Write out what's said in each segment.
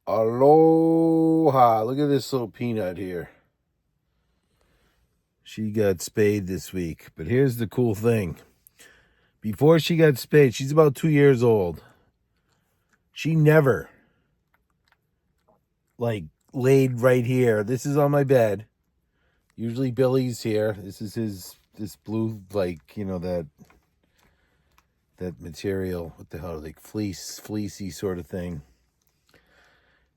Aloha. Look at this little peanut here. She got spayed this week. But here's the cool thing. Before she got spayed, she's about 2 years old. She never, laid right here. This is on my bed. Usually Billy's here. This is this blue, that material. What the hell? Like fleecy sort of thing.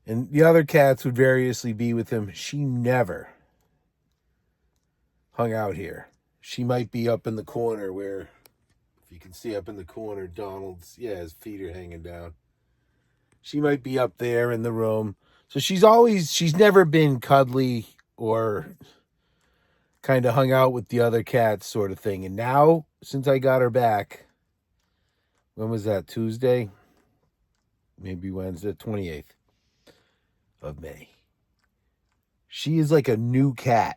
And the other cats would variously be with him. She never hung out here. She might be up in the corner where, if you can see up in the corner, his feet are hanging down. She might be up there in the room. So she's never been cuddly or kind of hung out with the other cats sort of thing. And now, since I got her back, when was that? Tuesday? Maybe Wednesday, 28th of May. She is like a new cat.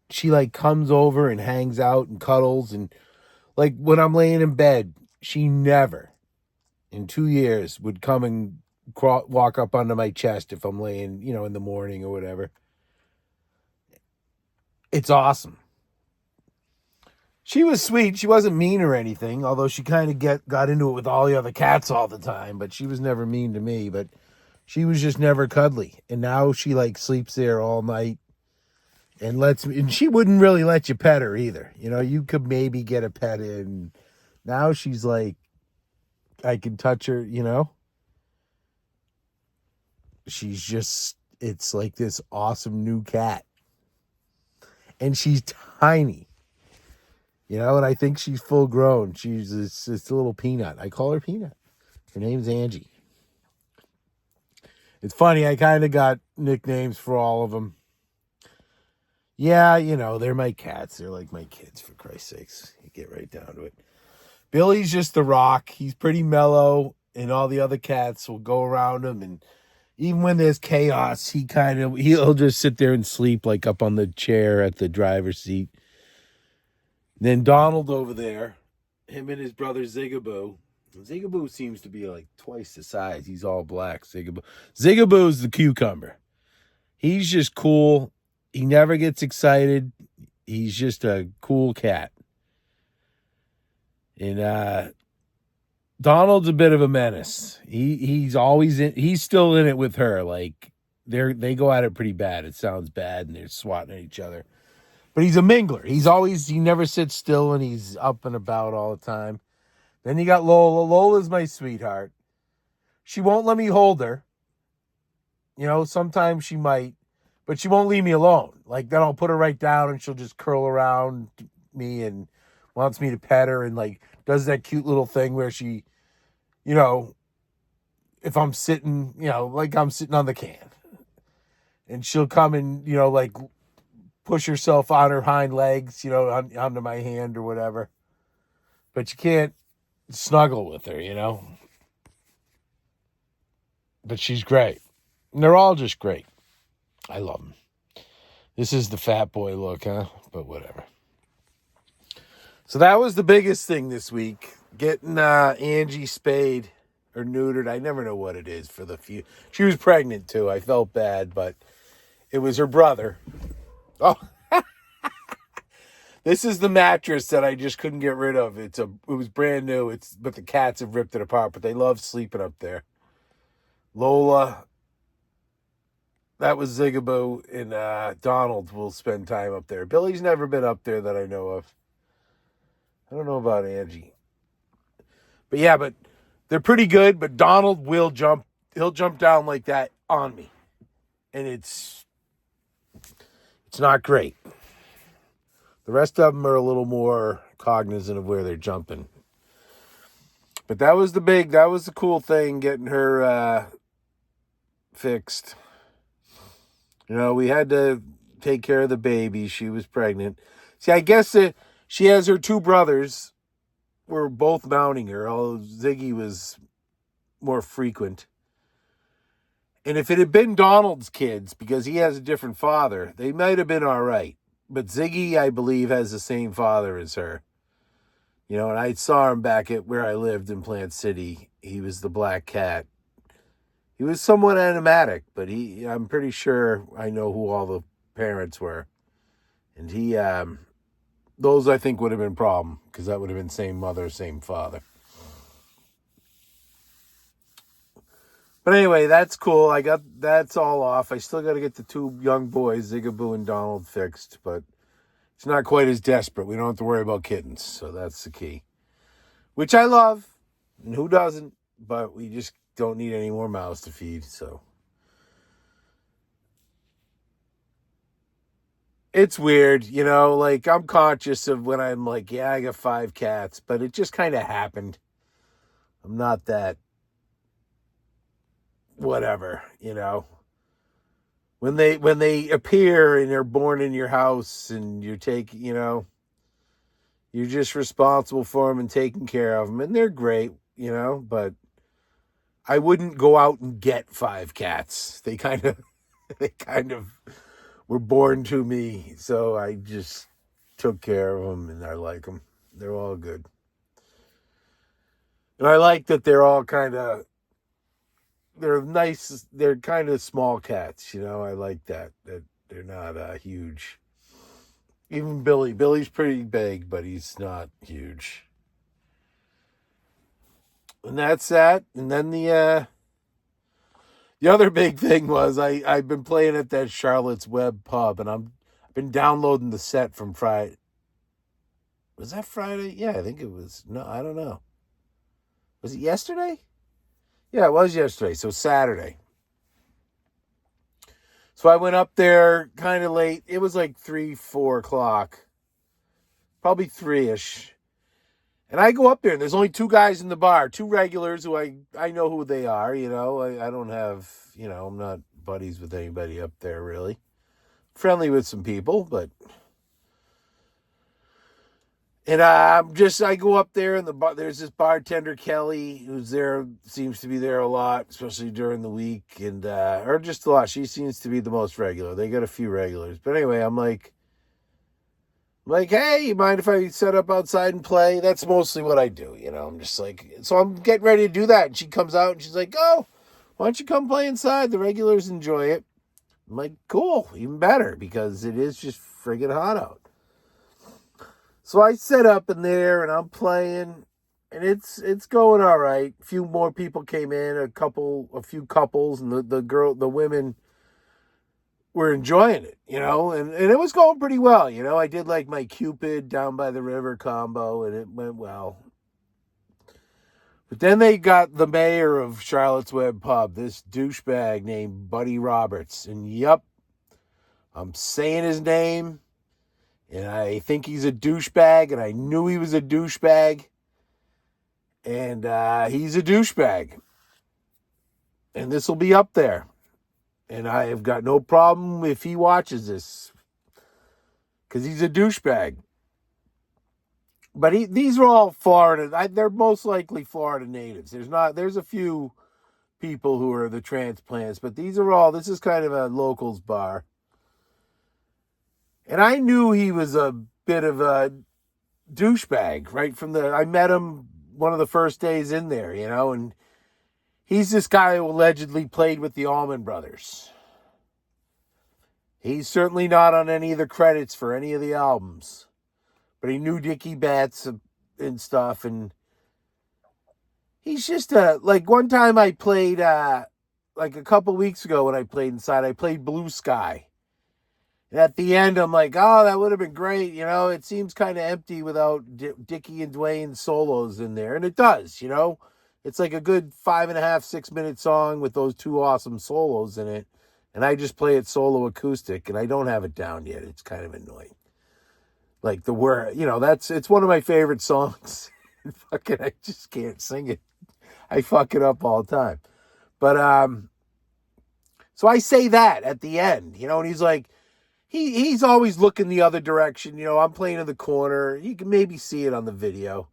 She comes over and hangs out and cuddles, and when I'm laying in bed, she never in 2 years would come and walk up onto my chest if I'm laying, in the morning or whatever. It's awesome. She was sweet. She wasn't mean or anything, although she kind of got into it with all the other cats all the time, but she was never mean to me, but she was just never cuddly. And now she sleeps there all night. And she wouldn't really let you pet her either. You could maybe get a pet in. Now she's I can touch her, She's just, it's like this awesome new cat. And she's tiny. And I think she's full grown. She's this little peanut. I call her Peanut. Her name's Angie. It's funny, I kind of got nicknames for all of them. Yeah, they're my cats. They're like my kids, for Christ's sakes. You get right down to it. Billy's just the rock. He's pretty mellow, and all the other cats will go around him. And even when there's chaos, he'll just sit there and sleep up on the chair at the driver's seat. Then Donald over there, him and his brother Zigaboo. Zigaboo seems to be twice the size. He's all black, Zigaboo. Zigaboo's the cucumber. He's just cool. He never gets excited. He's just a cool cat. And Donald's a bit of a menace. He's still in it with her. They go at it pretty bad. It sounds bad, and they're swatting at each other. But he's a mingler. He never sits still, and he's up and about all the time. Then you got Lola. Lola's my sweetheart. She won't let me hold her. Sometimes she might. But she won't leave me alone. Then I'll put her right down and she'll just curl around me and wants me to pet her and does that cute little thing where she, if I'm sitting, I'm sitting on the can. And she'll come and, push herself on her hind legs, onto my hand or whatever. But you can't snuggle with her, But she's great. And they're all just great. I love them. This is the fat boy look, huh? But whatever. So that was the biggest thing this week. Getting Angie spayed or neutered. I never know what it is for the few. She was pregnant too. I felt bad, but it was her brother. Oh, this is the mattress that I just couldn't get rid of. It was brand new. But the cats have ripped it apart. But they love sleeping up there. Lola. That was Zigaboo, and Donald will spend time up there. Billy's never been up there that I know of. I don't know about Angie. But yeah, but they're pretty good, but Donald will jump. He'll jump down like that on me. And it's not great. The rest of them are a little more cognizant of where they're jumping. But that was the cool thing, getting her fixed. We had to take care of the baby. She was pregnant. See, I guess she has her two brothers. Were both mounting her, although Ziggy was more frequent. And if it had been Donald's kids, because he has a different father, they might have been all right. But Ziggy, I believe, has the same father as her. And I saw him back at where I lived in Plant City. He was the black cat. He was somewhat enigmatic, but I'm pretty sure I know who all the parents were. And those I think would have been a problem because that would have been same mother, same father. But anyway, that's cool. That's all off. I still got to get the two young boys, Zigaboo and Donald, fixed, but it's not quite as desperate. We don't have to worry about kittens, so that's the key. Which I love, and who doesn't? But we just don't need any more mouths to feed, so. It's weird, like I'm conscious of when I'm like, yeah, I got 5 cats, but it just kind of happened. I'm not that whatever. When they appear and they're born in your house and you're just responsible for them and taking care of them and they're great, but I wouldn't go out and get 5 cats. They kind of were born to me, so I just took care of them and I like them. They're all good. And I like that they're nice. They're kind of small cats, I like that they're not huge. Even Billy's pretty big, but he's not huge. And that's that. And then the other big thing was I've been playing at that Charlotte's Web pub, and I've been downloading the set from Friday. Was that Friday? Yeah, I think it was. No, I don't know. Was it yesterday? Yeah, it was yesterday. So Saturday. So I went up there kind of late. It was like 3, 4 o'clock. Probably 3-ish. And I go up there, and there's only 2 guys in the bar, 2 regulars who I know who they are, I don't have, I'm not buddies with anybody up there, really. Friendly with some people, but... And I go up there, and there's this bartender, Kelly, who's there, seems to be there a lot, especially during the week, and or just a lot. She seems to be the most regular. They got a few regulars. But anyway, I'm like, hey, you mind if I set up outside and play? That's mostly what I do, I'm just like, so I'm getting ready to do that. And she comes out and she's like, oh, why don't you come play inside? The regulars enjoy it. I'm like, cool, even better, because it is just friggin' hot out. So I set up in there and I'm playing and it's going all right. A few more people came in, a few couples, and the women were enjoying it, and it was going pretty well. I did like my Cupid down by the river combo and it went well. But then they got the mayor of Charlotte's Web Pub, this douchebag named Buddy Roberts. And yep, I'm saying his name, and I think he's a douchebag, and I knew he was a douchebag. And he's a douchebag. And this will be up there. And I have got no problem if he watches this, because he's a douchebag. But these are all Florida. They're most likely Florida natives. There's a few people who are the transplants, but this is kind of a locals bar. And I knew he was a bit of a douchebag right I met him one of the first days in there, and he's this guy who allegedly played with the Allman Brothers. He's certainly not on any of the credits for any of the albums, but he knew Dickie Betts and stuff, and he's just like one time I played, like a couple weeks ago when I played inside, I played Blue Sky. And at the end, I'm like, oh, that would have been great. It seems kind of empty without Dickie and Dwayne's solos in there. And it does, It's like a good 5.5, 6-minute song with those 2 awesome solos in it. And I just play it solo acoustic, and I don't have it down yet. It's kind of annoying. Like the word, it's one of my favorite songs. Fucking, I just can't sing it. I fuck it up all the time. But, so I say that at the end, and he's like, he's always looking the other direction. I'm playing in the corner. You can maybe see it on the video.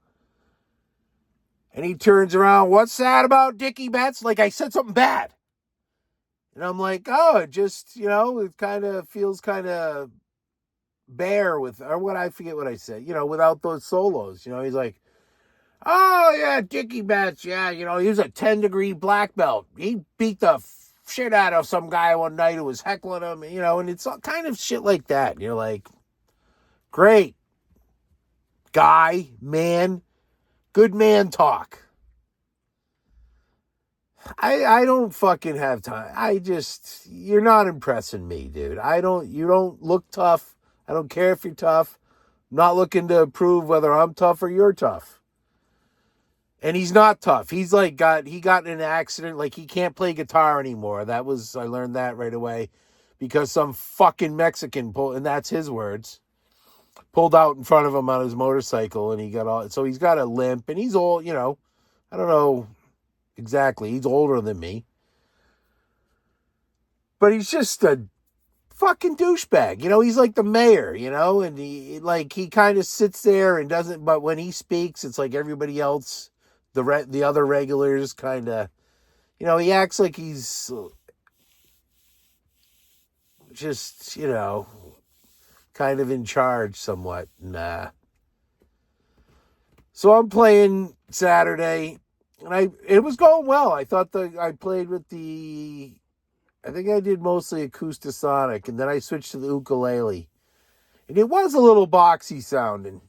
And he turns around, what's that about Dickie Betts? Like I said something bad. And I'm like, oh, it just, it kind of feels kind of bare I forget what I said, without those solos. He's like, Oh, yeah, Dickie Betts. Yeah, he was a 10-degree black belt. He beat the shit out of some guy one night who was heckling him, and it's all kind of shit like that. And you're like, great. Guy, man, good man talk. I don't fucking have time. You're not impressing me, dude. You don't look tough. I don't care if you're tough. I'm not looking to prove whether I'm tough or you're tough. And he's not tough. He got in an accident. Like, he can't play guitar anymore. I learned that right away because some fucking Mexican and that's his words, pulled out in front of him on his motorcycle, and he's got a limp, and he's old, I don't know exactly. He's older than me. But he's just a fucking douchebag. He's like the mayor, and he kind of sits there and doesn't, but when he speaks, it's like everybody else, the other regulars kind of, he acts like he's just, kind of in charge somewhat. Nah. So I'm playing Saturday, and it was going well. I thought I played with I think I did mostly acoustasonic, and then I switched to the ukulele. And it was a little boxy sounding.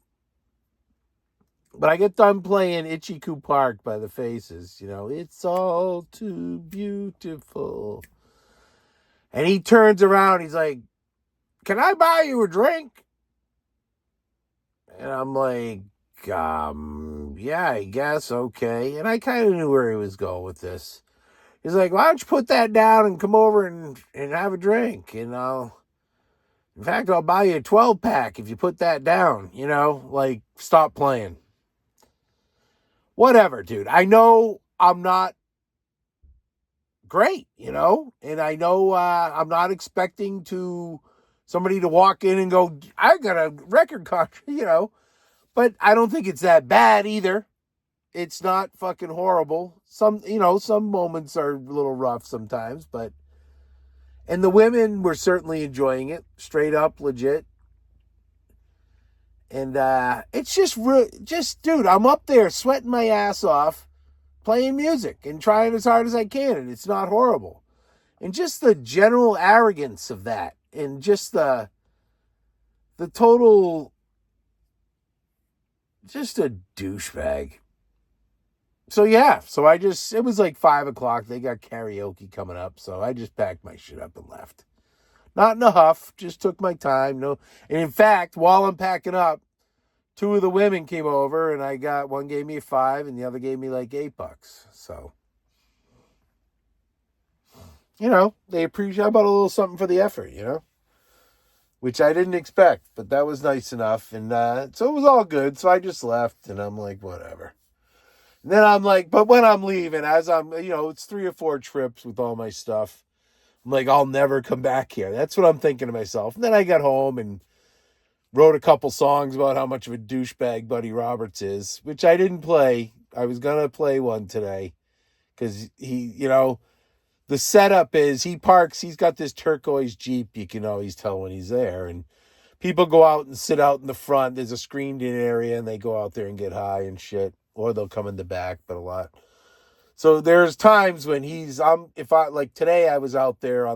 But I get done playing Ichiku Park by the Faces. It's all too beautiful. And he turns around, he's like, can I buy you a drink? And I'm like, yeah, I guess, okay. And I kind of knew where he was going with this. He's like, why don't you put that down and come over and have a drink? In fact, I'll buy you a 12-pack if you put that down, like, stop playing. Whatever, dude. I know I'm not great, and I know I'm not expecting somebody to walk in and go, I got a record contract, but I don't think it's that bad either. It's not fucking horrible. Some moments are a little rough sometimes, and the women were certainly enjoying it, straight up, legit. And it's just, dude, I'm up there sweating my ass off, playing music and trying as hard as I can, and it's not horrible. And just the general arrogance of that, and just the total, just a douchebag. So yeah, it was like 5:00. They got karaoke coming up, so I just packed my shit up and left. Not in a huff, just took my time. No, and in fact, while I'm packing up, 2 of the women came over, and one gave me $5, and the other gave me like $8. So, they appreciate about a little something for the effort, which I didn't expect, but that was nice enough. And so it was all good. So I just left, and I'm like, whatever. And then I'm like, but when I'm leaving, as I'm, it's 3 or 4 trips with all my stuff. I'm like, I'll never come back here. That's what I'm thinking to myself. And then I got home and wrote a couple songs about how much of a douchebag Buddy Roberts is, which I didn't play. I was going to play one today because he, the setup is he parks, he's got this turquoise Jeep. You can always tell when he's there. And people go out and sit out in the front. There's a screened in area, and they go out there and get high and shit. Or they'll come in the back, but a lot. So there's times when like today I was out there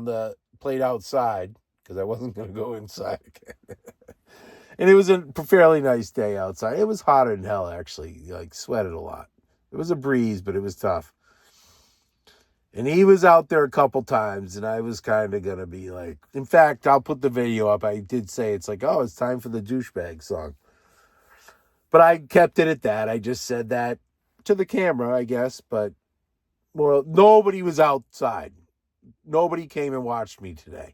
played outside because I wasn't going to go inside again. And it was a fairly nice day outside. It was hotter than hell, actually. Like, sweated a lot. It was a breeze, but it was tough. And he was out there a couple times, and I was kind of going to be like, in fact, I'll put the video up. I did say it's like, oh, it's time for the douchebag song. But I kept it at that. I just said that to the camera, I guess. But nobody was outside. Nobody came and watched me today.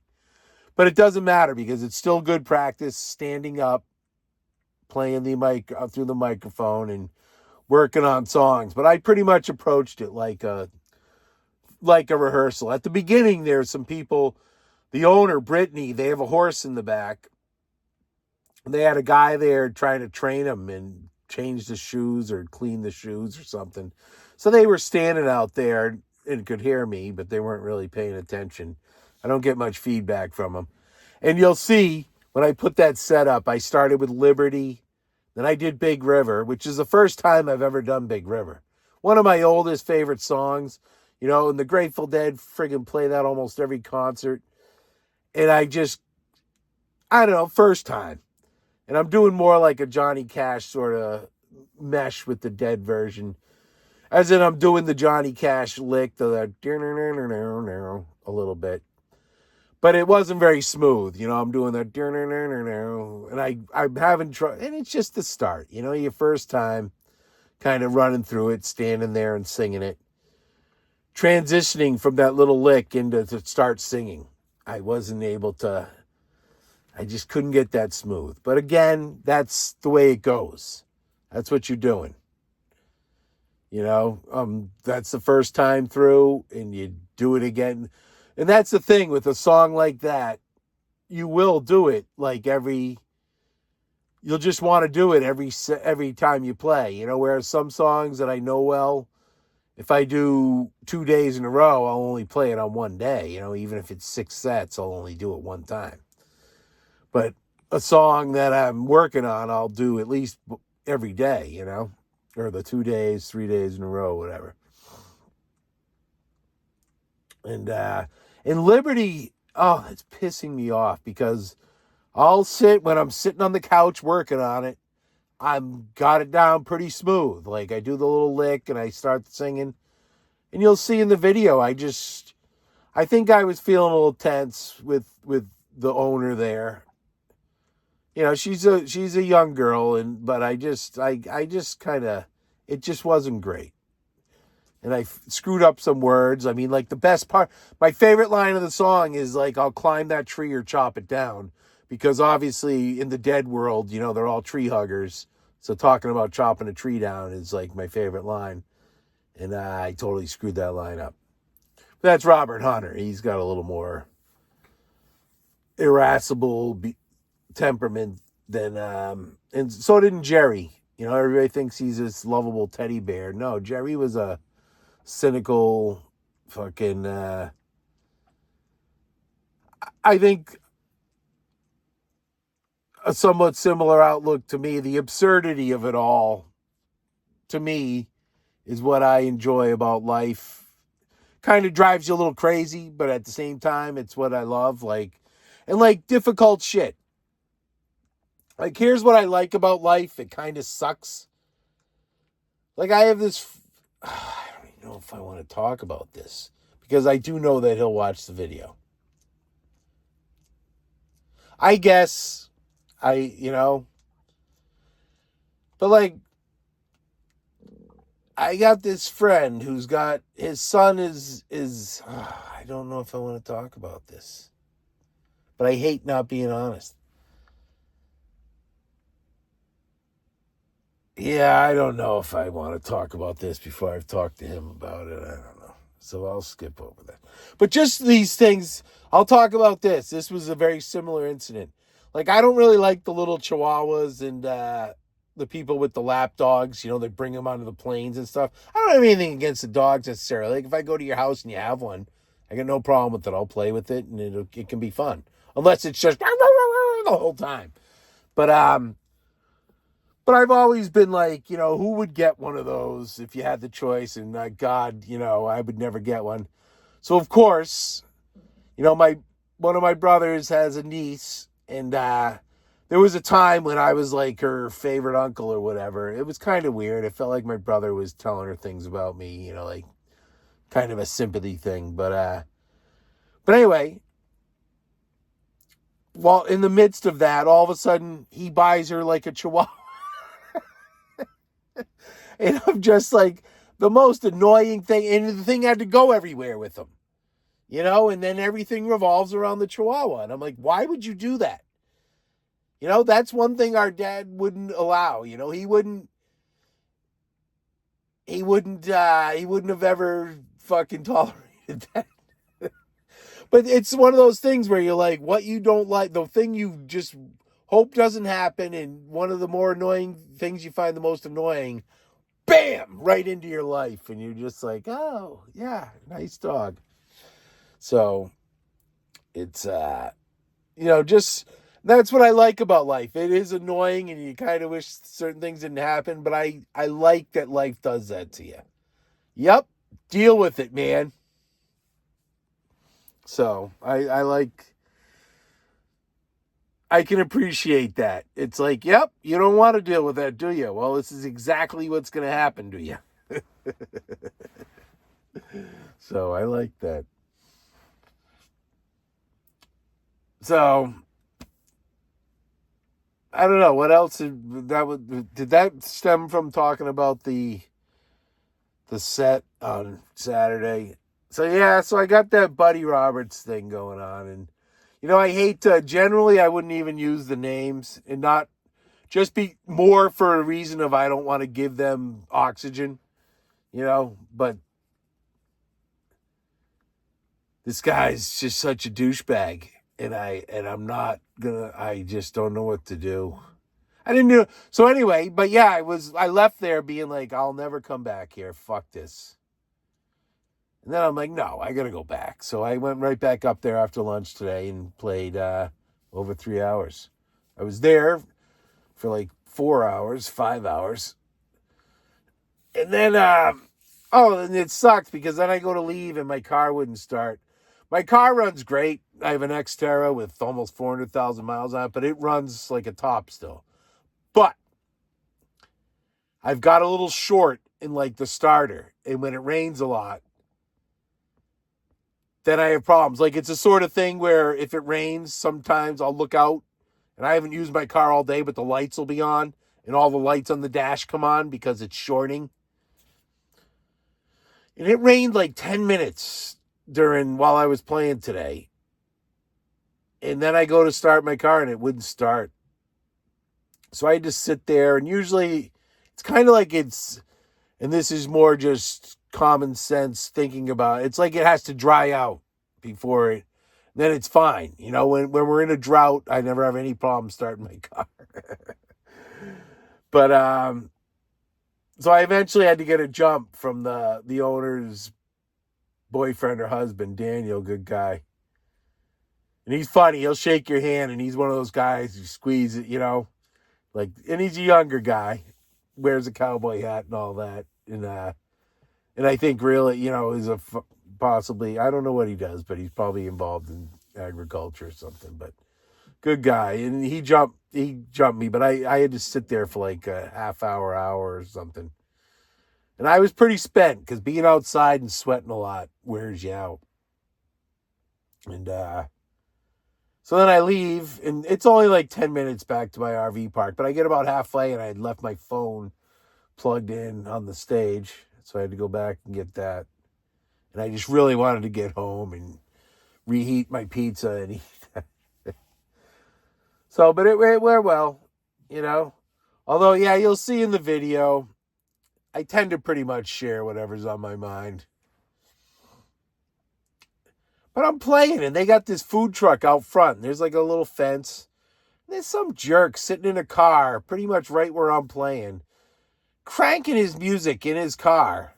But it doesn't matter because it's still good practice standing up, playing the mic through the microphone and working on songs. But I pretty much approached it like a rehearsal. At the beginning, there's some people, the owner, Brittany, they have a horse in the back. They had a guy there trying to train him and change the shoes or clean the shoes or something. So they were standing out there and could hear me, but they weren't really paying attention. I don't get much feedback from them. And you'll see when I put that set up, I started with Liberty, Then I did Big River, which is the first time I've ever done Big River. One of my oldest favorite songs, and the Grateful Dead friggin' play that almost every concert. And I don't know, first time. And I'm doing more like a Johnny Cash sort of mesh with the Dead version. As in, I'm doing the Johnny Cash lick, a little bit. But it wasn't very smooth. I'm doing that, and I'm having trouble. And it's just the start, your first time kind of running through it, standing there and singing it. Transitioning from that little lick into to start singing. I just couldn't get that smooth. But again, that's the way it goes. That's what you're doing. That's the first time through, and you do it again. And that's the thing with a song like that. You will do it like you'll just want to do it every time you play. Whereas some songs that I know well, if I do 2 days in a row, I'll only play it on one day. Even if it's 6 sets, I'll only do it one time. But a song that I'm working on, I'll do at least every day, or the 2 days, 3 days in a row, whatever. And in Liberty, it's pissing me off because when I'm sitting on the couch working on it, got it down pretty smooth. Like I do the little lick and I start singing, and you'll see in the video, I think I was feeling a little tense with the owner there. She's a young girl, but I just kind of, it just wasn't great. And I screwed up some words. I mean, like the best part, my favorite line of the song is like, I'll climb that tree or chop it down. Because obviously in the Dead world, they're all tree huggers. So talking about chopping a tree down is like my favorite line. And I totally screwed that line up. But that's Robert Hunter. He's got a little more irascible temperament than, and so didn't Jerry. Everybody thinks he's this lovable teddy bear. No, Jerry was a cynical fucking, I think a somewhat similar outlook to me. The absurdity of it all, to me, is what I enjoy about life. Kind of drives you a little crazy, but at the same time, it's what I love. Like difficult shit. Like, here's what I like about life. It kind of sucks. Like, I have this, I don't even know if I want to talk about this, because I do know that he'll watch the video. I guess, but like, I got this friend who's got, his son is I don't know if I want to talk about this, but I hate not being honest. Yeah, I don't know if I want to talk about this before I've talked to him about it. I don't know. So I'll skip over that. But just these things, I'll talk about this. This was a very similar incident. Like, I don't really like the little chihuahuas and the people with the lap dogs. They bring them onto the planes and stuff. I don't have anything against the dogs necessarily. Like, if I go to your house and you have one, I got no problem with it. I'll play with it, and it can be fun. Unless it's just the whole time. But I've always been like, who would get one of those if you had the choice? And God, I would never get one. So of course, one of my brothers has a niece, and there was a time when I was like her favorite uncle or whatever. It was kind of weird. It felt like my brother was telling her things about me, like kind of a sympathy thing. But anyway, while in the midst of that, all of a sudden he buys her like a chihuahua. And I'm just like, the most annoying thing. And the thing had to go everywhere with him, and then everything revolves around the chihuahua. And I'm like, why would you do that? That's one thing our dad wouldn't allow. He wouldn't have ever fucking tolerated that. But it's one of those things where you're like, what you don't like, the thing you just hope doesn't happen, and one of the more annoying things you find the most annoying, bam, right into your life. And you're just like, oh, yeah, nice dog. So it's, just That's what I like about life. It is annoying and you kind of wish certain things didn't happen, but I like that life does that to you. Yep. Deal with it, man. So I like, I can appreciate that. It's like, yep, you don't want to deal with that, do you? Well, this is exactly what's going to happen to you. So I like that. So I don't know what else did that stem from talking about the set on Saturday. So yeah, so I got that Buddy Roberts thing going on, and I hate to. Generally, I wouldn't even use the names, and not just be more for a reason of I don't want to give them oxygen, But this guy's just such a douchebag, and I'm not gonna. I just don't know what to do. I didn't know. So anyway, but yeah, I left there being like, I'll never come back here. Fuck this. And then I'm like, no, I got to go back. So I went right back up there after lunch today and played over 3 hours. I was there for like 4 hours, 5 hours. And then, and it sucked because then I go to leave and my car wouldn't start. My car runs great. I have an Xterra with almost 400,000 miles on it, but it runs like a top still. But I've got a little short in like the starter. And when it rains a lot, then I have problems. Like it's a sort of thing where if it rains, sometimes I'll look out and I haven't used my car all day, but the lights will be on and all the lights on the dash come on because it's shorting. And it rained like 10 minutes while I was playing today. And then I go to start my car and it wouldn't start. So I had to sit there, and usually it's kind of like and this is more just common sense thinking about it. It's like it has to dry out before then it's fine. When we're in a drought, I never have any problem starting my car. But so I eventually had to get a jump from the owner's boyfriend or husband, Daniel, good guy. And he's funny. He'll shake your hand, and he's one of those guys who squeeze it, and he's a younger guy, wears a cowboy hat and all that. And I think really, is possibly, I don't know what he does, but he's probably involved in agriculture or something, but good guy. And he jumped me, but I had to sit there for like a half hour or something. And I was pretty spent because being outside and sweating a lot wears you out. And so then I leave, and it's only like 10 minutes back to my RV park, but I get about halfway, and I had left my phone plugged in on the stage, so I had to go back and get that. And I just really wanted to get home and reheat my pizza and eat that. So, but it went well, Although, yeah, you'll see in the video, I tend to pretty much share whatever's on my mind. But I'm playing, and they got this food truck out front. There's like a little fence. There's some jerk sitting in a car pretty much right where I'm playing, cranking his music in his car.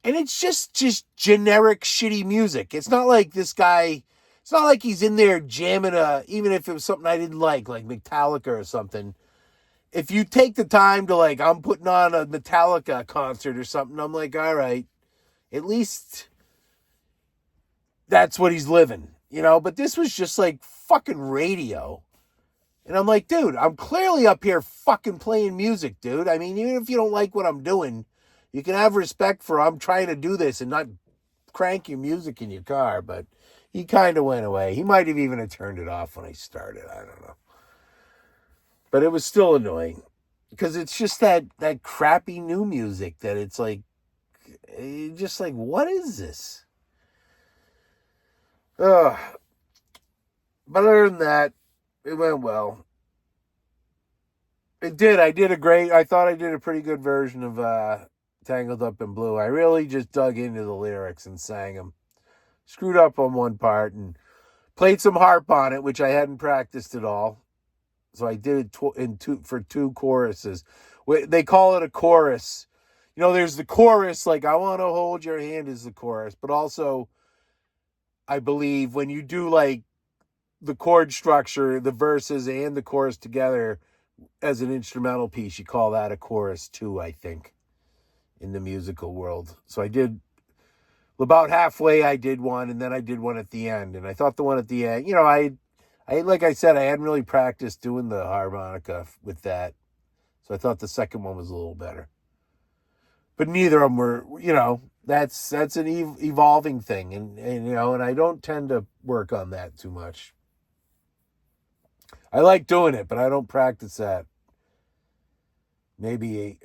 And it's just generic shitty music. It's not like this guy, it's not like he's in there jamming even if it was something I didn't like Metallica or something. If you take the time to I'm putting on a Metallica concert or something, I'm like, all right, at least that's what he's living, But this was just like fucking radio. And I'm like, dude, I'm clearly up here fucking playing music, dude. I mean, even if you don't like what I'm doing, you can have respect for I'm trying to do this and not crank your music in your car. But he kind of went away. He might have even turned it off when I started. I don't know. But it was still annoying because it's just that crappy new music that it's like, just like, what is this? Ugh. But other than that, it went well. It did. I thought I did a pretty good version of Tangled Up in Blue. I really just dug into the lyrics and sang them. Screwed up on one part and played some harp on it, which I hadn't practiced at all. So I did it for two choruses. They call it a chorus. There's the chorus, like I Want to Hold Your Hand is the chorus. But also, I believe when you do the chord structure, the verses and the chorus together as an instrumental piece. You call that a chorus too, I think, in the musical world. So I did about halfway. I did one, and then I did one at the end. And I thought the one at the end, I like I said, I hadn't really practiced doing the harmonica with that, so I thought the second one was a little better. But neither of them were, that's an evolving thing, and I don't tend to work on that too much. I like doing it, but I don't practice that. Maybe,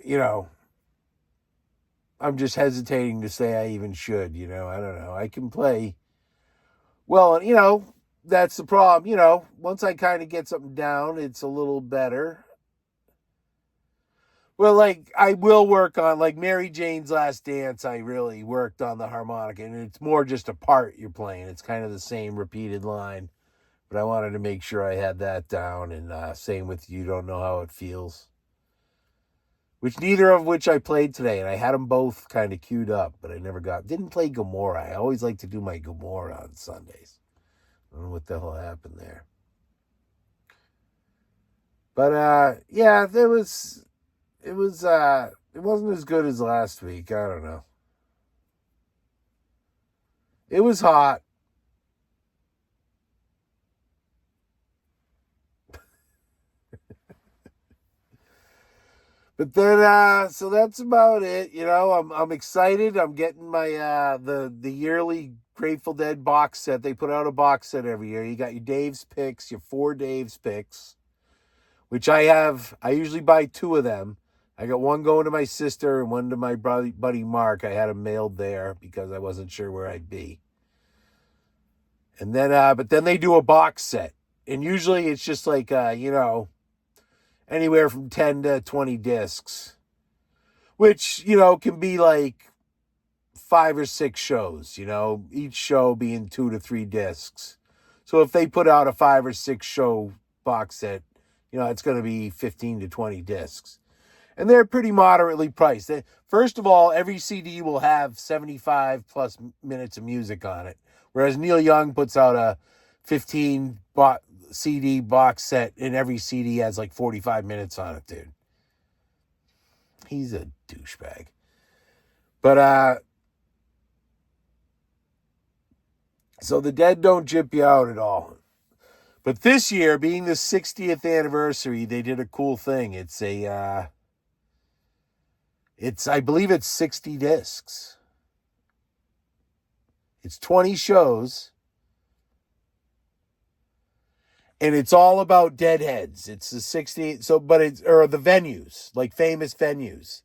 I'm just hesitating to say I even should, I don't know. I can play well, that's the problem, once I kind of get something down, it's a little better. Well, like, I will work on, like, Mary Jane's Last Dance, I really worked on the harmonica, and it's more just a part you're playing. It's kind of the same repeated line, but I wanted to make sure I had that down, and same with You Don't Know How It Feels, which neither of which I played today, and I had them both kind of queued up, but I didn't play Gomorrah. I always like to do my Gomorrah on Sundays. I don't know what the hell happened there. But, yeah, it wasn't as good as last week. I don't know. It was hot. But then, so that's about it. I'm excited. I'm getting my the yearly Grateful Dead box set. They put out a box set every year. You got your Dave's Picks, your 4 Dave's Picks, which I have. I usually buy 2 of them. I got one going to my sister and one to my buddy Mark. I had them mailed there because I wasn't sure where I'd be. And then, but then they do a box set, and usually it's just like, anywhere from 10 to 20 discs, which, can be like 5 or 6 shows, each show being 2 to 3 discs. So if they put out a 5 or 6 show box set, it's going to be 15 to 20 discs. And they're pretty moderately priced. First of all, every CD will have 75 plus minutes of music on it. Whereas Neil Young puts out a 15 CD box set, and every CD has like 45 minutes on it, dude. He's a douchebag. But, so the Dead don't jip you out at all. But this year, being the 60th anniversary, they did a cool thing. I believe it's 60 discs. It's 20 shows. And it's all about Deadheads. It's the 60th, or the venues, like famous venues.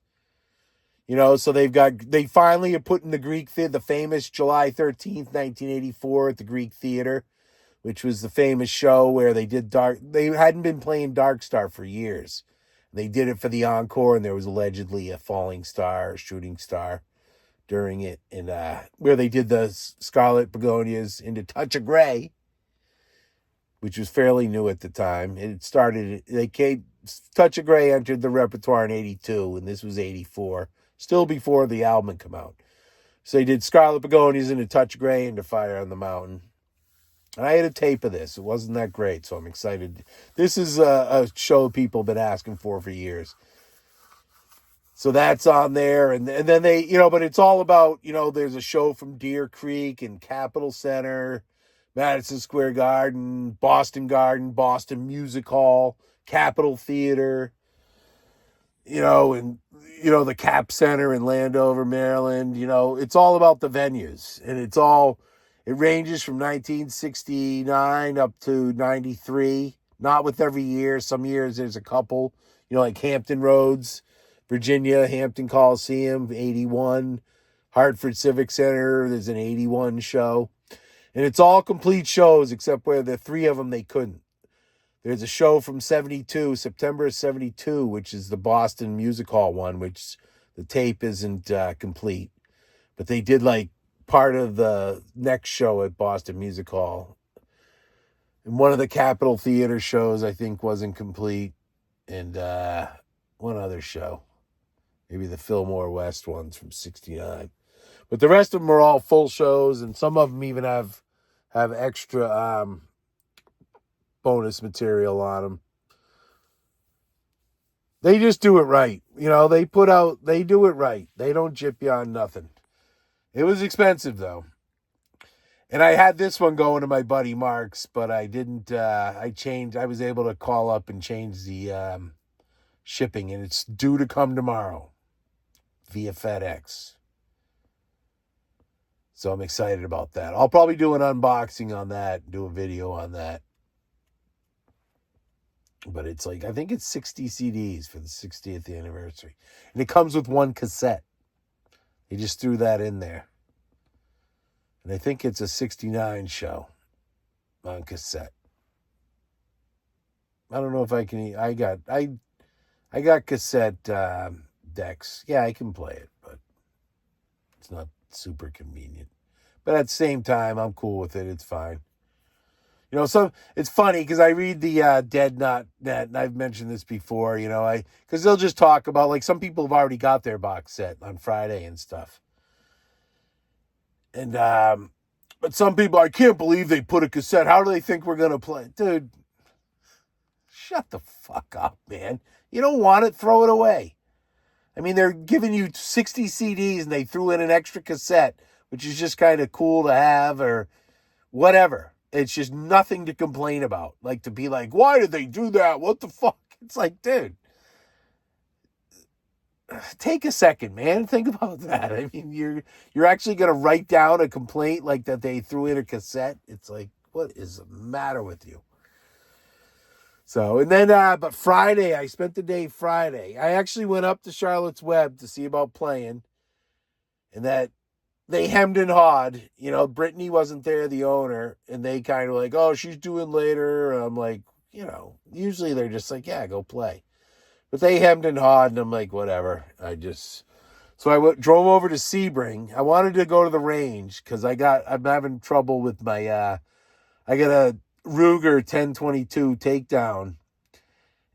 So they finally are putting the Greek Theater, the famous July 13th, 1984 at the Greek Theater, which was the famous show where they hadn't been playing Dark Star for years. They did it for the encore, and there was allegedly a falling star or shooting star during it, and where they did the Scarlet Begonias into Touch of Grey, which was fairly new at the time. Touch of Grey entered the repertoire in 82, and this was 84, still before the album had come out. So they did Scarlet Begonias into Touch of Grey into Fire on the Mountain. And I had a tape of this. It wasn't that great, so I'm excited. This is a show people have been asking for years. So that's on there. And then they, but it's all about, there's a show from Deer Creek and Capitol Center, Madison Square Garden, Boston Music Hall, Capitol Theater, and, the Cap Center in Landover, Maryland. It's all about the venues. And it ranges from 1969 up to 93, not with every year. Some years there's a couple, like Hampton Roads, Virginia, Hampton Coliseum, 81, Hartford Civic Center, there's an 81 show. And it's all complete shows except where the 3 of them they couldn't. There's a show from 72, September of 72, which is the Boston Music Hall one, which the tape isn't complete. But they did like part of the next show at Boston Music Hall. And one of the Capitol Theater shows, I think, wasn't complete. And one other show. Maybe the Fillmore West ones from 69. But the rest of them are all full shows, and some of them even have extra bonus material on them. They just do it right. They do it right. They don't jip you on nothing. It was expensive, though. And I had this one going to my buddy Mark's, but I didn't, I was able to call up and change the shipping, and it's due to come tomorrow via FedEx. So I'm excited about that. I'll probably do an unboxing on that, do a video on that. But it's I think it's 60 CDs for the 60th anniversary. And it comes with one cassette. They just threw that in there. And I think it's a 69 show on cassette. I don't know if I can. I got cassette decks. Yeah, I can play it, but it's not super convenient. But at the same time, I'm cool with it. It's fine. It's funny because I read the Dead Not Net, and I've mentioned this before, because they'll just talk about, some people have already got their box set on Friday and stuff. And, but some people, I can't believe they put a cassette. How do they think we're going to play? Dude, shut the fuck up, man. You don't want it, throw it away. I mean, they're giving you 60 CDs and they threw in an extra cassette, which is just kind of cool to have or whatever. It's just nothing to complain about. To be why did they do that? What the fuck? It's dude, take a second, man. Think about that. I mean, you're actually going to write down a complaint that they threw in a cassette. It's what is the matter with you? So, and then, but Friday, I spent the day Friday. I actually went up to Charlotte's Web to see about playing. And that they hemmed and hawed. Brittany wasn't there, the owner, and they kind of oh, she's doing later. I'm usually they're just yeah, go play. But they hemmed and hawed, and I'm whatever. So I drove over to Sebring. I wanted to go to the range because I'm having trouble with my, I got a Ruger 1022 takedown,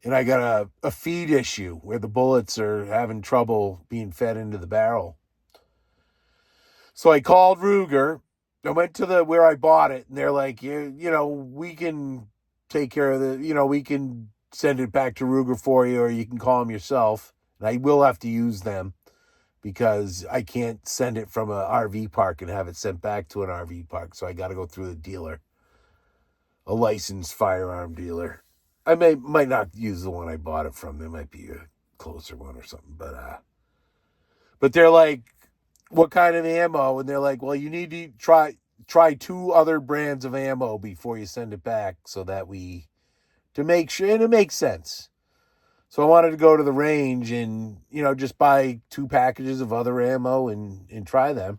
and I got a feed issue where the bullets are having trouble being fed into the barrel. So I called Ruger. I went to where I bought it, and they're we can take care of we can send it back to Ruger for you, or you can call them yourself. And I will have to use them because I can't send it from an RV park and have it sent back to an RV park. So I got to go through the dealer, a licensed firearm dealer. I might not use the one I bought it from. There might be a closer one or something, but they're what kind of ammo? And they're well, you need to try 2 other brands of ammo before you send it back so that to make sure, and it makes sense. So I wanted to go to the range and, just buy 2 packages of other ammo and try them.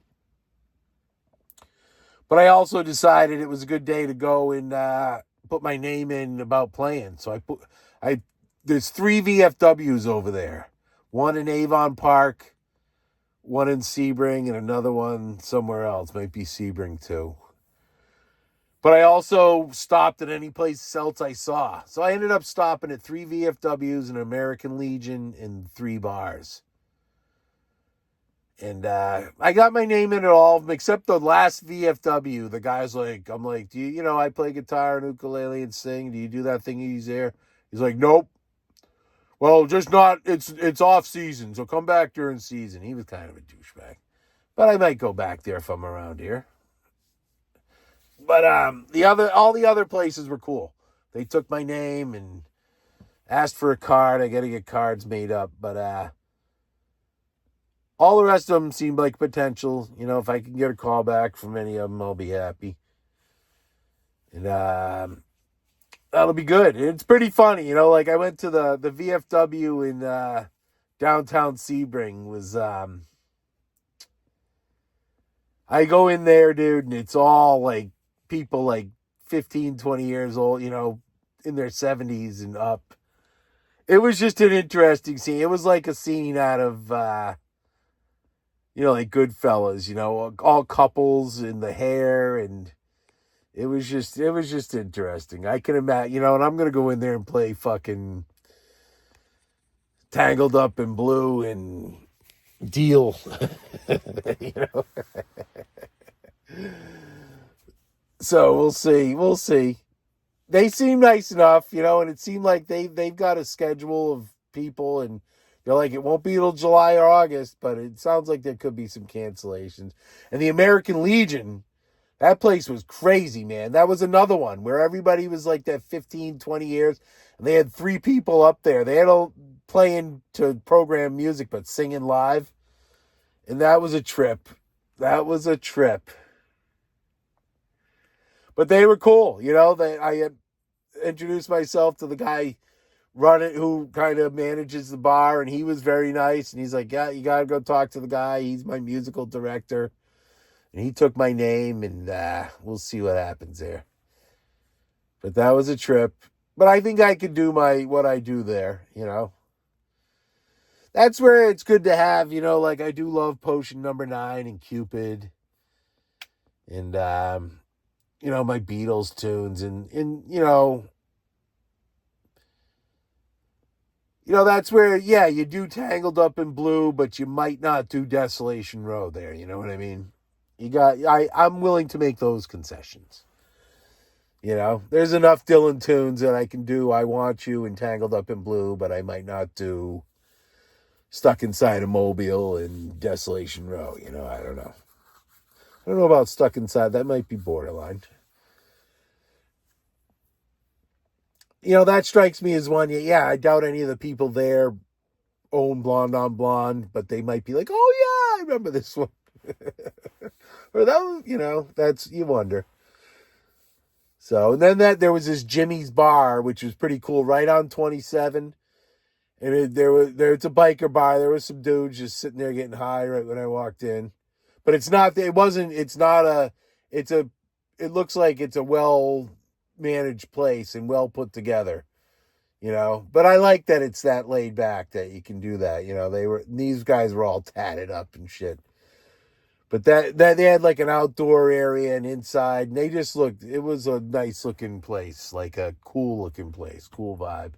But I also decided it was a good day to go and put my name in about playing. So there's 3 VFWs over there. One in Avon Park, one in Sebring, and another one somewhere else. Might be Sebring too. But I also stopped at any place else I saw. So I ended up stopping at 3 VFWs, an American Legion, and 3 bars. And I got my name in at all of them, except the last VFW. The guy's I'm do you, I play guitar and ukulele and sing. Do you do that thing he's there? He's nope. Well, just not, it's off season, so come back during season. He was kind of a douchebag. But I might go back there if I'm around here. But all the other places were cool. They took my name and asked for a card. I got to get cards made up. But all the rest of them seemed like potential. If I can get a call back from any of them, I'll be happy. And that'll be good. It's pretty funny. I went to the VFW in downtown Sebring. Was I go in there, dude, and it's all people 15, 20 years old, in their 70s and up. It was just an interesting scene. It was like a scene out of, Goodfellas, all couples in the hair, and it was just interesting. I can imagine, and I'm going to go in there and play fucking Tangled Up in Blue and Deal, So we'll see. they seem nice enough, and it seemed like they've got a schedule of people, and they're like, it won't be till July or August, but it sounds like there could be some cancellations. And the American Legion, that place was crazy, man. That was another one where everybody was like that 15, 20 years, and they had 3 people up there. They had playing to program music, but singing live. And that was a trip. That was a trip. But they were cool, I had introduced myself to the guy running who kind of manages the bar, and he was very nice. And he's like, yeah, you got to go talk to the guy. He's my musical director. And he took my name, and we'll see what happens there. But that was a trip. But I think I could do what I do there, That's where it's good to have, like I do love Potion Number 9 and Cupid. And, my Beatles tunes. And that's where, yeah, you do Tangled Up in Blue, but you might not do Desolation Row there. You know what I mean? I'm willing to make those concessions. There's enough Dylan tunes that I can do I Want You and Tangled Up in Blue, but I might not do Stuck Inside a Mobile and Desolation Row. I don't know. I don't know about Stuck Inside. That might be borderline. That strikes me as one. Yeah, I doubt any of the people there own Blonde on Blonde, but they might be like, oh, yeah, I remember this one. Or that, that's, you wonder. So, and then there was this Jimmy's Bar, which was pretty cool, right on 27. And it's a biker bar. There was some dudes just sitting there getting high right when I walked in. But it looks like it's a well managed place and well put together, But I like that it's that laid back that you can do that. These guys were all tatted up and shit. But that they had like an outdoor area and inside, and it was a nice looking place, like a cool looking place, cool vibe.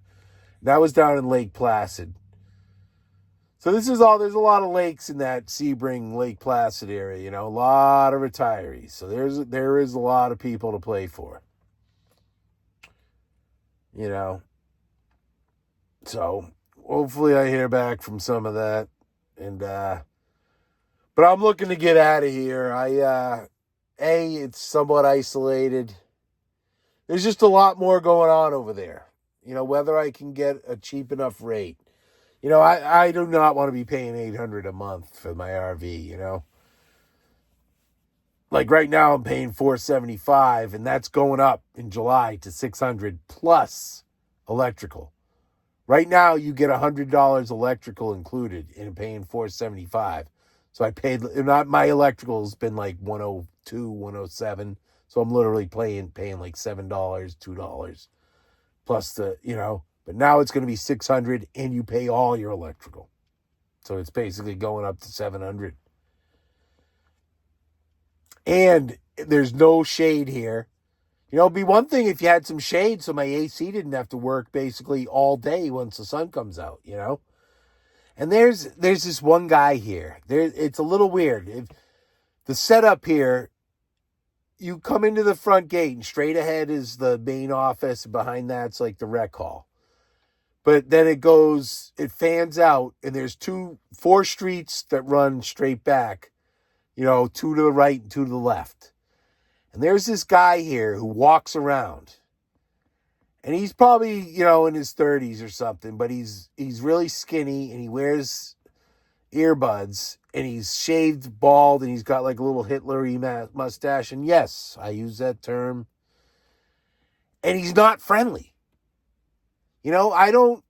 That was down in Lake Placid. So there's a lot of lakes in that Sebring, Lake Placid area, a lot of retirees. So there is a lot of people to play for. So hopefully I hear back from some of that. And but I'm looking to get out of here. It's somewhat isolated. There's just a lot more going on over there. Whether I can get a cheap enough rate. I do not want to be paying $800 a month for my RV, Like right now I'm paying $475, and that's going up in July to $600 plus electrical. Right now you get $100 electrical included and I'm paying $475. So I paid, my electrical has been like $102, $107. So I'm literally paying like $7, $2 plus but now it's going to be $600 and you pay all your electrical. So it's basically going up to $700. And there's no shade here. It'd be one thing if you had some shade so my AC didn't have to work basically all day once the sun comes out, And there's this one guy here. It's a little weird. The setup here, you come into the front gate and straight ahead is the main office. Behind that's like the rec hall. But then it fans out, and there's 4 streets that run straight back, 2 to the right and 2 to the left. And there's this guy here who walks around. And he's probably, in his 30s or something, but he's really skinny, and he wears earbuds, and he's shaved bald, and he's got like a little Hitler-y mustache. And yes, I use that term. And he's not friendly. I don't,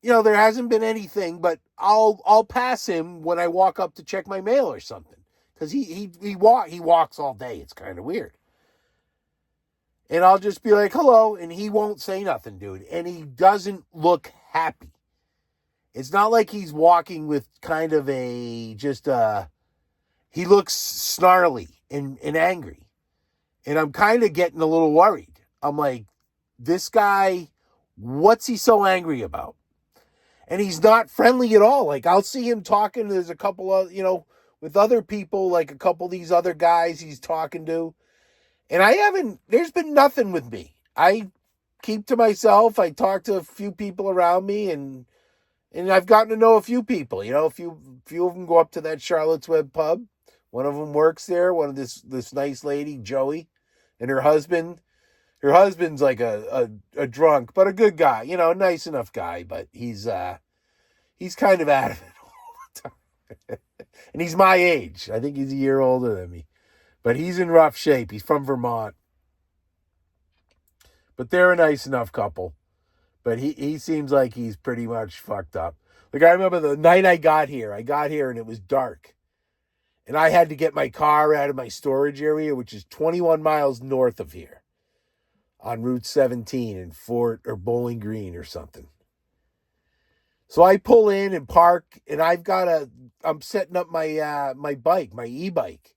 there hasn't been anything, but I'll pass him when I walk up to check my mail or something. Because he walks all day. It's kind of weird. And I'll just be like, hello, and he won't say nothing, dude. And he doesn't look happy. It's not like he's walking with kind of he looks snarly and angry. And I'm kind of getting a little worried. I'm like, this guy, what's he so angry about? And he's not friendly at all. Like, I'll see him talking. There's a couple of, with other people, like a couple of these other guys he's talking to. And there's been nothing with me. I keep to myself. I talk to a few people around me, and I've gotten to know a few people. A few of them go up to that Charlotte's Web pub. One of them works there. One of this nice lady, Joey, and her husband. Her husband's like a drunk, but a good guy. A nice enough guy, but he's kind of out of it all the time. And he's my age. I think he's a year older than me. But he's in rough shape. He's from Vermont. But they're a nice enough couple. But he seems like he's pretty much fucked up. Like, I remember the night I got here and it was dark. And I had to get my car out of my storage area, which is 21 miles north of here, on Route 17 in Fort or Bowling Green or something. So I pull in and park, and I'm setting up my bike, my e-bike.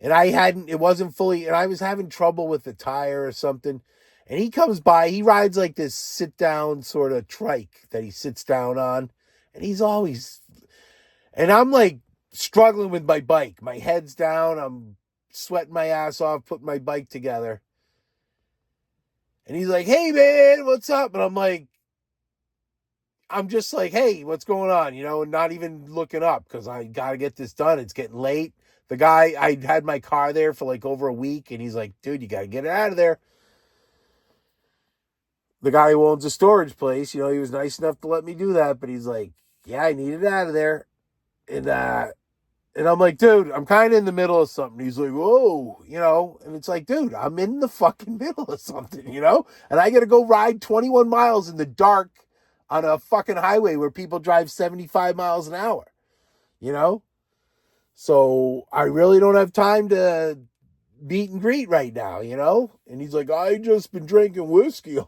And it wasn't fully, and I was having trouble with the tire or something. And he comes by, he rides like this sit-down sort of trike that he sits down on. And and I'm like struggling with my bike. My head's down, I'm sweating my ass off, putting my bike together. And he's like, "Hey man, what's up?" And I'm just like, "Hey, what's going on?" And not even looking up because I got to get this done. It's getting late. The guy, I had my car there for like over a week, and he's like, "Dude, you got to get it out of there." The guy who owns a storage place, he was nice enough to let me do that, but he's like, "Yeah, I need it out of there." And I'm like, "Dude, I'm kind of in the middle of something." He's like, "Whoa," and it's like, dude, I'm in the fucking middle of something, and I got to go ride 21 miles in the dark on a fucking highway where people drive 75 miles an hour, you know? So I really don't have time to meet and greet right now, And he's like, "I just been drinking whiskey."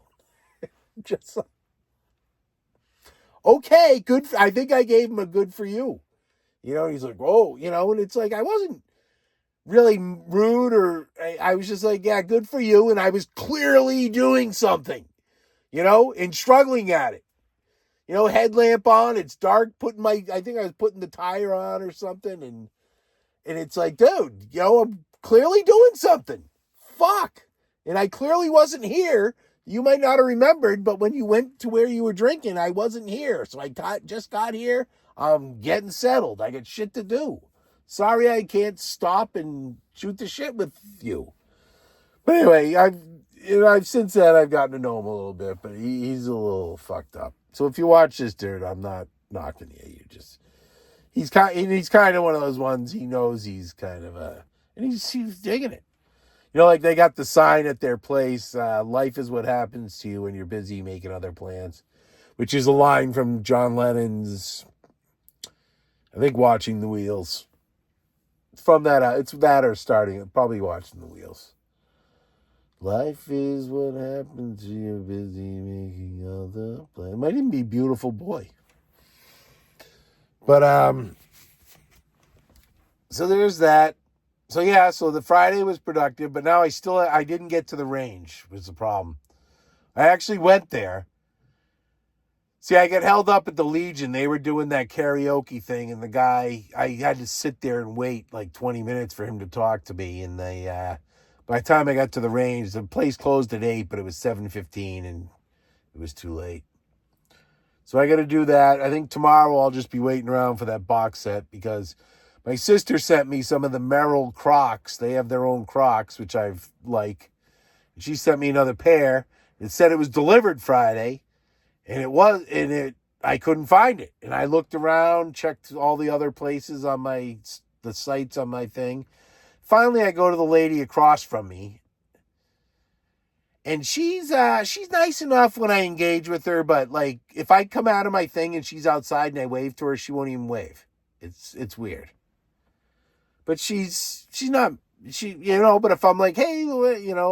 Just like, okay, good. I think I gave him a good for you. He's like, "Whoa," and it's like, I wasn't really rude I was just like, "Yeah, good for you." And I was clearly doing something, and struggling at it. Headlamp on, it's dark, I think I was putting the tire on or something. And it's like, dude, I'm clearly doing something. Fuck. And I clearly wasn't here. You might not have remembered, but when you went to where you were drinking, I wasn't here. So I just got here. I'm getting settled. I got shit to do. Sorry I can't stop and shoot the shit with you. But anyway, I've since then I've gotten to know him a little bit, but he's a little fucked up. So if you watch this, dude, I'm not knocking you. He's kind of one of those ones. He knows he's kind of and he's digging it. Like they got the sign at their place, "Life is what happens to you when you're busy making other plans," which is a line from John Lennon's, I think, Watching the Wheels. From that, it's that or starting, probably Watching the Wheels. Life is what happens to you busy making other plans. It might even be Beautiful Boy. But, so there's that. So yeah, so the Friday was productive, but now I didn't get to the range, was the problem. I actually went there. See, I got held up at the Legion. They were doing that karaoke thing, and the guy, I had to sit there and wait like 20 minutes for him to talk to me. And by the time I got to the range, the place closed at 8, but it was 7:15, and it was too late. So I got to do that. I think tomorrow I'll just be waiting around for that box set because my sister sent me some of the Merrill Crocs. They have their own Crocs, which I've like. She sent me another pair. It said it was delivered Friday, and I couldn't find it. And I looked around, checked all the other places on the sites on my thing. Finally, I go to the lady across from me, and she's nice enough when I engage with her, but like if I come out of my thing and she's outside and I wave to her, she won't even wave. It's weird. But she's not, but if I'm like, "Hey,"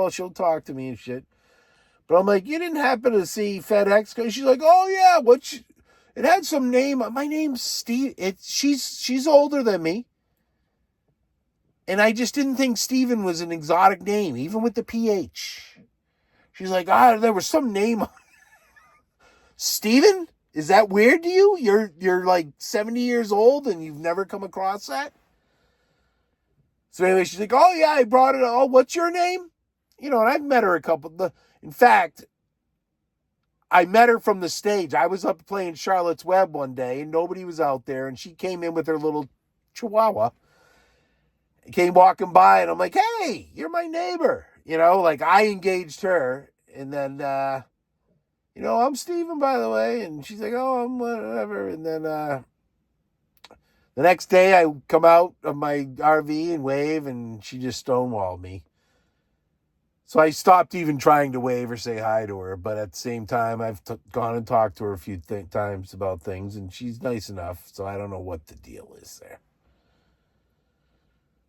she'll talk to me and shit. But I'm like, "You didn't happen to see FedEx?" Because she's like, "Oh yeah, it had some name. My name's Steve." She's older than me. And I just didn't think Steven was an exotic name, even with the PH. She's like, there was some name. Steven? Is that weird to you? You're like 70 years old and you've never come across that? So anyway, she's like, oh, yeah, I brought it. Oh, what's your name? And I've met her a couple. In fact, I met her from the stage. I was up playing Charlotte's Web one day, and nobody was out there, and she came in with her little chihuahua. Came walking by, and I'm like, hey, you're my neighbor. Like I engaged her, and then, I'm Steven, by the way. And she's like, oh, I'm whatever. And then the next day I come out of my RV and wave, and she just stonewalled me. So I stopped even trying to wave or say hi to her. But at the same time, I've gone and talked to her a few times about things, and she's nice enough. So I don't know what the deal is there.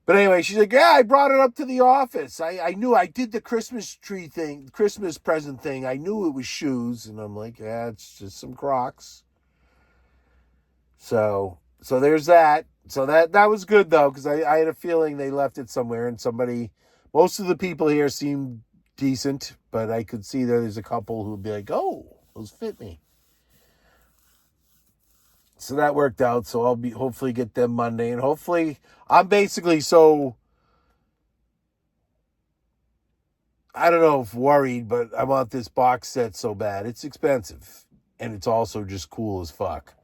But anyway, she's like, yeah, I brought it up to the office. I knew I did the Christmas tree thing, Christmas present thing. I knew it was shoes. And I'm like, yeah, it's just some Crocs. So there's that. So that was good, though, because I had a feeling they left it somewhere. And most of the people here seem decent. But I could see there's a couple who'd be like, oh, those fit me. So that worked out. So I'll hopefully get them Monday. And hopefully I'm basically I don't know if worried, but I want this box set so bad. It's expensive. And it's also just cool as fuck.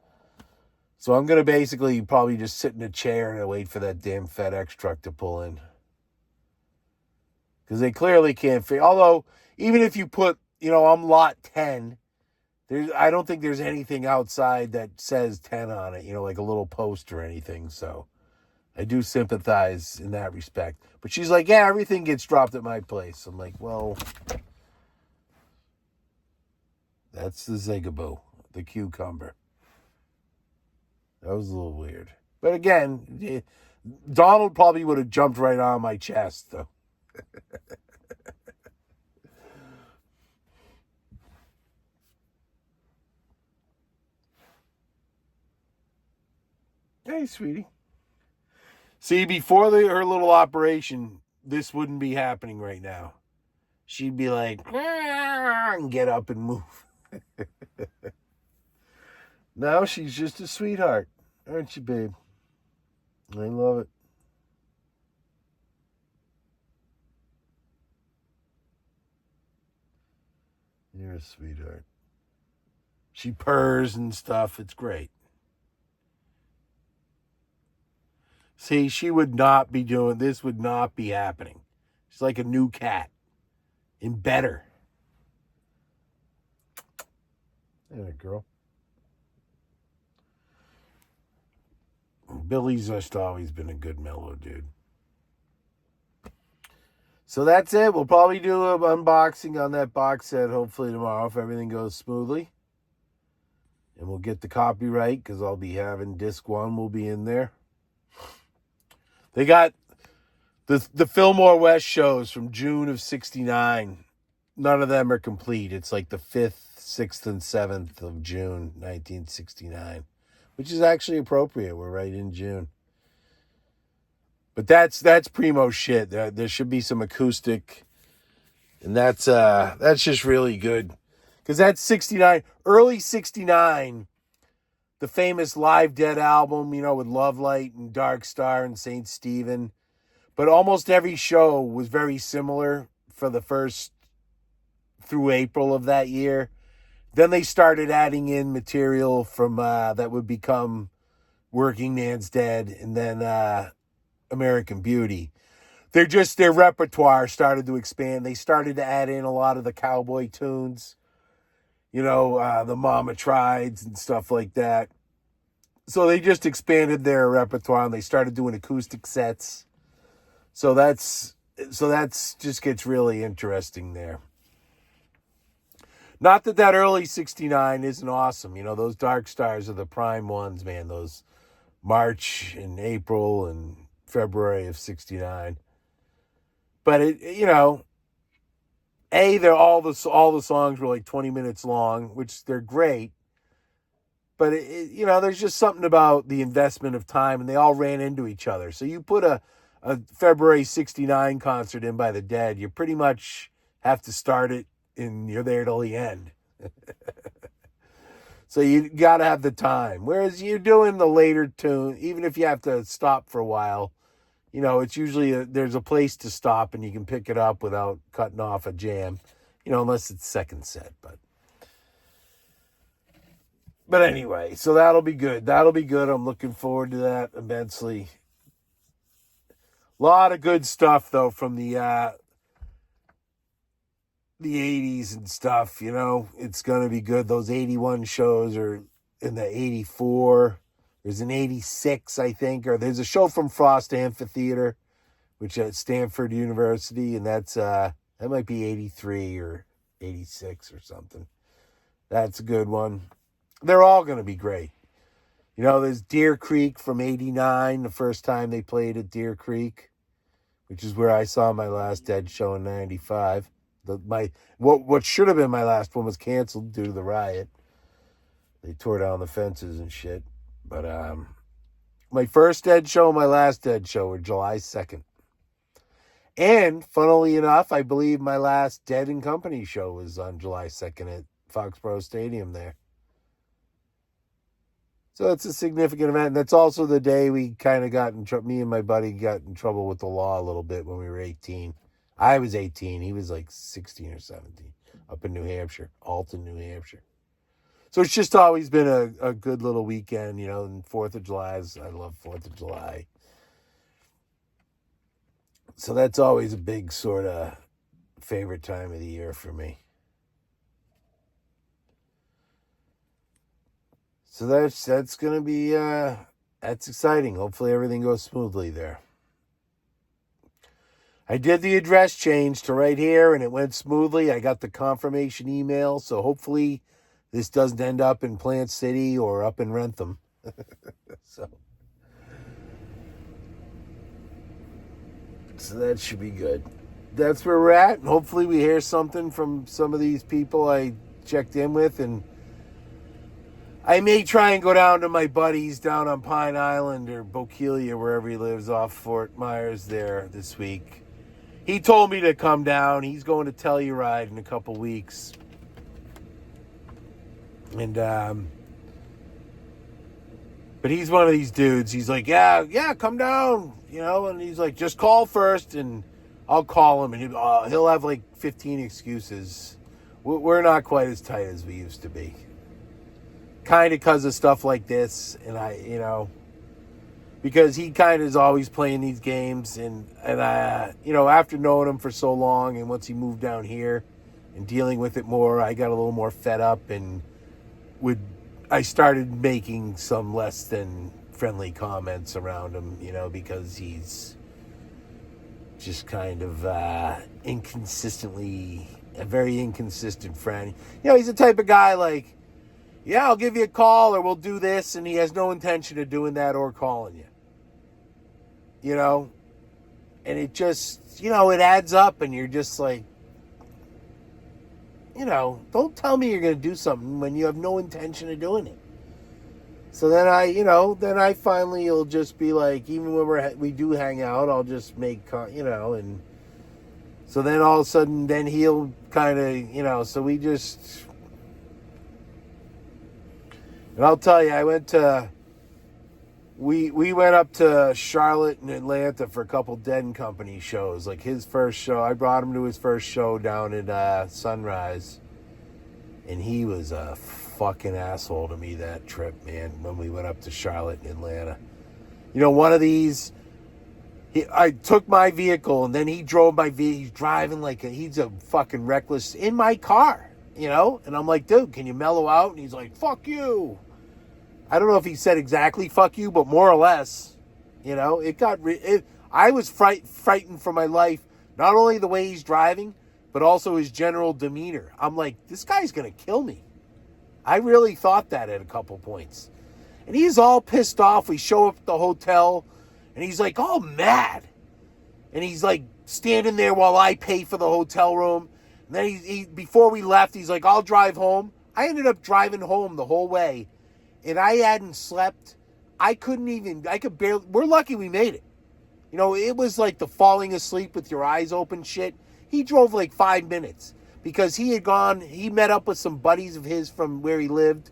So I'm going to basically probably just sit in a chair and wait for that damn FedEx truck to pull in. Because they clearly can't fit. Although, even if you put, I'm lot 10, I don't think there's anything outside that says 10 on it, like a little post or anything. So I do sympathize in that respect. But she's like, yeah, everything gets dropped at my place. I'm like, well, that's the Zigaboo, the cucumber. That was a little weird. But again, Donald probably would have jumped right on my chest, though. Hey, sweetie. See, before her little operation, this wouldn't be happening right now. She'd be like, and get up and move. Now she's just a sweetheart. Aren't you, babe? I love it. You're a sweetheart. She purrs and stuff. It's great. See, she would not be doing this, would not be happening. She's like a new cat. And better. Yeah, girl. Billy's just always been a good mellow dude. So that's it. We'll probably do an unboxing on that box set hopefully tomorrow if everything goes smoothly. And we'll get the copyright because I'll be having disc 1 will be in there. They got the Fillmore West shows from June of 69. None of them are complete. It's like the 5th, 6th, and 7th of June, 1969. Which is actually appropriate. We're right in June. But that's primo shit. There should be some acoustic. And that's just really good. Because that's 69. Early 69. The famous Live Dead album, with Love Light and Dark Star and St. Stephen. But almost every show was very similar for the first through April of that year. Then they started adding in material from that would become Working Man's Dead and then American Beauty. Their repertoire started to expand. They started to add in a lot of the cowboy tunes, the Mama Trieds and stuff like that. So they just expanded their repertoire and they started doing acoustic sets. So that's just gets really interesting there. Not that early 69 isn't awesome. Those Dark Stars are the prime ones, man. Those March and April and February of 69. But they're all the songs were like 20 minutes long, which they're great. But there's just something about the investment of time, and they all ran into each other. So you put a February 69 concert in by the Dead, you pretty much have to start it and you're there till the end. So you got to have the time. Whereas you're doing the later tune, even if you have to stop for a while, It's usually there's a place to stop and you can pick it up without cutting off a jam, unless it's second set. But anyway, so that'll be good. That'll be good. I'm looking forward to that immensely. A lot of good stuff though from the 80s and stuff. It's gonna be good. Those 81 shows are in the 84. There's an 86, I think, or there's a show from Frost Amphitheater, which at Stanford University, and that might be 83 or 86 or something. That's a good one. They're all going to be great. There's Deer Creek from 89, the first time they played at Deer Creek, which is where I saw my last Dead show in 95. What should have been my last one was canceled due to the riot. They tore down the fences and shit. But my first Dead show and my last Dead show were July 2nd. And, funnily enough, I believe my last Dead and Company show was on July 2nd at Foxborough Stadium there. So it's a significant event. And that's also the day we kind of got in trouble. Me and my buddy got in trouble with the law a little bit when we were 18. I was 18. He was like 16 or 17 up in New Hampshire, Alton, New Hampshire. So it's just always been a good little weekend, and 4th of July. I love 4th of July. So that's always a big sort of favorite time of the year for me. So that's going to be, that's exciting. Hopefully everything goes smoothly there. I did the address change to right here and it went smoothly. I got the confirmation email. So hopefully this doesn't end up in Plant City or up in Rentham. So that should be good. That's where we're at. And hopefully we hear something from some of these people I checked in with. And I may try and go down to my buddies down on Pine Island or Bokeelia, wherever he lives, off Fort Myers there this week. He told me to come down. He's going to Telluride in a couple weeks. And, but he's one of these dudes. He's like, yeah, come down, and he's like, just call first and I'll call him. And he'll have like 15 excuses. We're not quite as tight as we used to be. Kind of because of stuff like this. And because he kind of is always playing these games. And I, after knowing him for so long and once he moved down here and dealing with it more, I got a little more fed up and I started making some less than friendly comments around him, because he's just kind of a very inconsistent friend. He's the type of guy like, yeah, I'll give you a call or we'll do this, and he has no intention of doing that or calling you. And it just, it adds up and you're just like, don't tell me you're going to do something when you have no intention of doing it. So then I finally will just be like, even when we do hang out, I'll just make, and so then all of a sudden, then he'll kind of, so we just, and I'll tell you, we went up to Charlotte and Atlanta for a couple Dead and Company shows. Like his first show, I brought him to his first show down at Sunrise. And he was a fucking asshole to me that trip, man, when we went up to Charlotte and Atlanta. One of these, I took my vehicle and then he drove my vehicle. He's driving like he's a fucking reckless in my car, And I'm like, dude, can you mellow out? And he's like, fuck you. I don't know if he said exactly fuck you, but more or less, I was frightened for my life, not only the way he's driving, but also his general demeanor. I'm like, this guy's going to kill me. I really thought that at a couple points. And he's all pissed off. We show up at the hotel, and he's like all mad. And he's like standing there while I pay for the hotel room. And then he before we left, he's like, I'll drive home. I ended up driving home the whole way. And I hadn't slept. I could barely, we're lucky we made it. It was like the falling asleep with your eyes open shit. He drove like 5 minutes because he met up with some buddies of his from where he lived.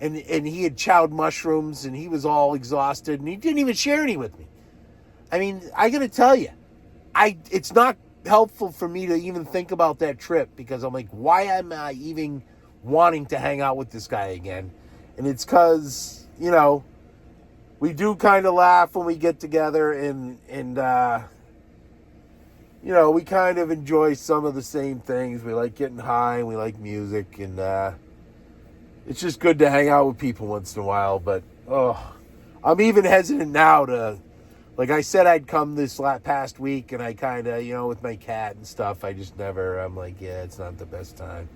And he had chowed mushrooms and he was all exhausted and he didn't even share any with me. I mean, I got to tell you, it's not helpful for me to even think about that trip because I'm like, why am I even wanting to hang out with this guy again? And it's because, we do kind of laugh when we get together and we kind of enjoy some of the same things. We like getting high and we like music, and it's just good to hang out with people once in a while. But, I'm even hesitant now to, like I said, I'd come this past week, and I kind of, with my cat and stuff, I'm like, yeah, it's not the best time.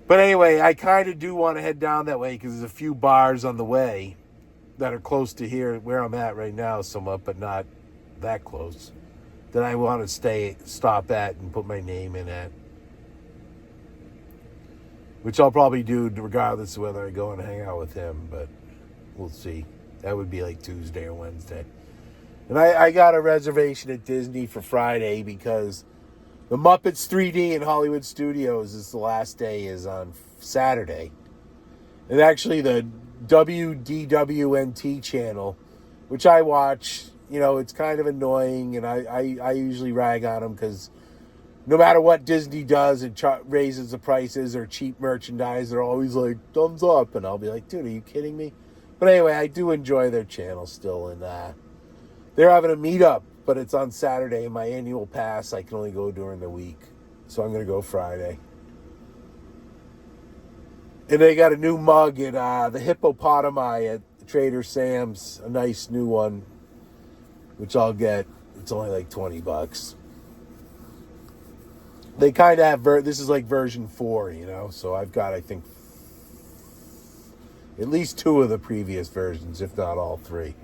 But anyway, I kind of do want to head down that way because there's a few bars on the way that are close to here where I'm at right now somewhat, but not that close, that I want to stop at and put my name in at. Which I'll probably do regardless of whether I go and hang out with him, but we'll see. That would be like Tuesday or Wednesday. And I got a reservation at Disney for Friday because the Muppets 3D in Hollywood Studios is the last day is on Saturday. And actually the WDWNT channel, which I watch, it's kind of annoying, and I usually rag on them because no matter what Disney does, it raises the prices or cheap merchandise, they're always like, thumbs up. And I'll be like, dude, are you kidding me? But anyway, I do enjoy their channel still, and they're having a meetup, but it's on Saturday, and my annual pass, I can only go during the week. So I'm going to go Friday. And they got a new mug at the hippopotami at Trader Sam's, a nice new one, which I'll get. It's only like $20. They kind of have, this is like version 4, so I've got, I think, at least 2 of the previous versions, if not all 3.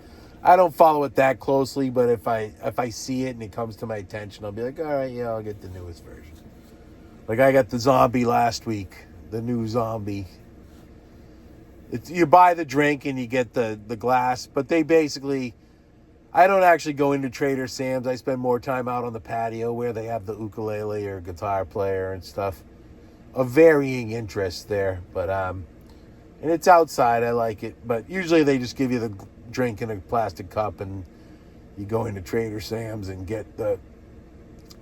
I don't follow it that closely, but if I see it and it comes to my attention, I'll be like, all right, yeah, I'll get the newest version. Like I got the zombie last week, the new zombie. You buy the drink and you get the glass, but they basically, I don't actually go into Trader Sam's. I spend more time out on the patio where they have the ukulele or guitar player and stuff of varying interest there. But and it's outside. I like it. But usually they just give you the drink in a plastic cup, and you go into Trader Sam's and get the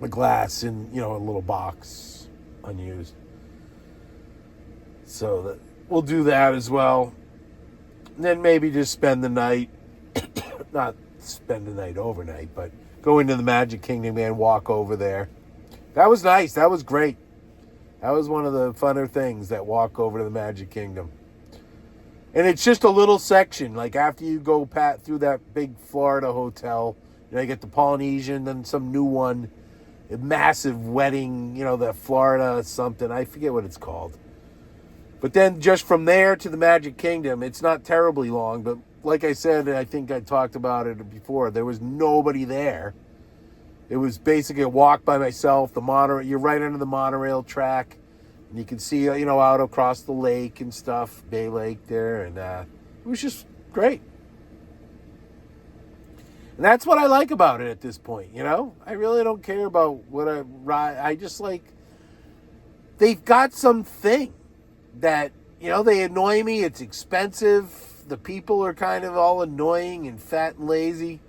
glass in a little box, unused. So we'll do that as well. And then maybe just spend the night, not spend the night overnight, but go into the Magic Kingdom and walk over there. That was nice. That was great. That was one of the funner things, that walk over to the Magic Kingdom. And it's just a little section. Like after you go through that big Florida hotel, you get the Polynesian, then some new one, a massive wedding, the Florida something. I forget what it's called. But then just from there to the Magic Kingdom, it's not terribly long. But like I said, I think I talked about it before, there was nobody there. It was basically a walk by myself. The monorail, you're right under the monorail track. And you can see, out across the lake and stuff, Bay Lake there. And it was just great. And that's what I like about it at this point, I really don't care about what I ride. I just like, they've got something that, they annoy me. It's expensive. The people are kind of all annoying and fat and lazy.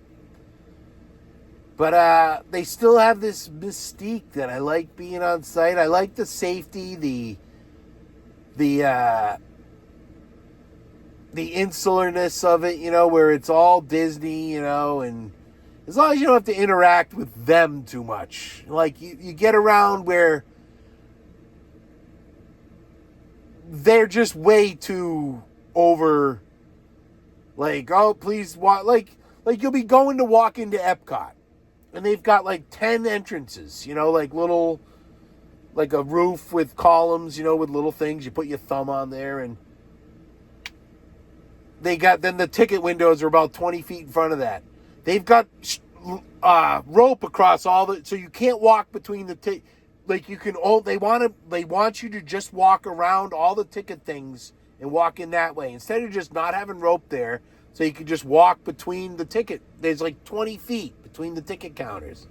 But they still have this mystique that I like being on site. I like the safety, the insularness of it, where it's all Disney, and as long as you don't have to interact with them too much. Like, you get around where they're just way too over, like, oh, please, like you'll be going to walk into Epcot. And they've got like 10 entrances, like a roof with columns, with little things. You put your thumb on there, and then the ticket windows are about 20 feet in front of that. They've got rope across so you can't walk between the like you can. They want you to just walk around all the ticket things and walk in that way instead of just not having rope there. So you can just walk between the ticket. There's like 20 feet between the ticket counters